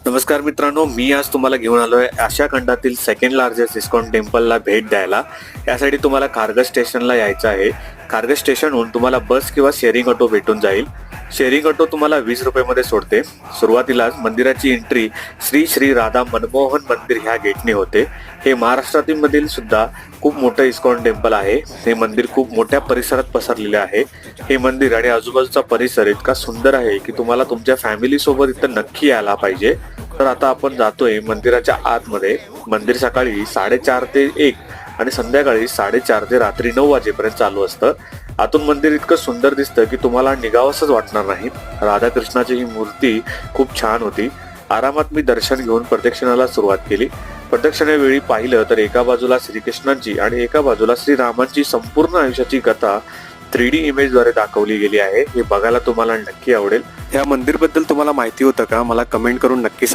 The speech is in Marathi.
नमस्कार मित्रांनो, मी आज तुम्हाला घेऊन आलोय आशिया खंडातील सेकंड लार्जेस्ट इस्कॉन टेम्पलला भेट द्यायला. यासाठी तुम्हाला खारघर स्टेशनला यायचं आहे. खारघर स्टेशनहून तुम्हाला बस किंवा शेअरिंग ऑटो भेटून जाईल. शेअरिंग ऑटो तुम्हाला 20 रुपयामध्ये सोडते. सुरुवातीलाच मंदिराची एंट्री श्री श्री राधा मनमोहन मंदिर ह्या गेटने होते. हे महाराष्ट्रातील मधील सुद्धा खूप मोठं इस्कॉन टेम्पल आहे. हे मंदिर खूप मोठ्या परिसरात पसरलेले आहे. हे मंदिर आणि आजूबाजूचा परिसर इतका सुंदर आहे की तुम्हाला तुमच्या फॅमिली सोबत इथं नक्की यायला पाहिजे. तर आता आपण जातोय मंदिराच्या आतमध्ये. मंदिर सकाळी 4:30 ते 1 आणि संध्याकाळी 4:30 ते रात्री 9 वाजेपर्यंत चालू असतं. आतून मंदिर इतकं सुंदर दिसतं की तुम्हाला निघावंसच वाटणार नाही. राधाकृष्णाची ही मूर्ती खूप छान होती. आरामात मी दर्शन घेऊन प्रदक्षिणाला सुरुवात केली. प्रदक्षिणेवेळी पाहिलं तर एका बाजूला श्रीकृष्णांची आणि एका बाजूला श्रीरामांची संपूर्ण आयुष्याची कथा 3D इमेजद्वारे दाखवली गेली आहे. हे बघायला तुम्हाला नक्की आवडेल. या मंदिरबद्दल तुम्हाला माहिती होतं का? मला कमेंट करून नक्की सांगा.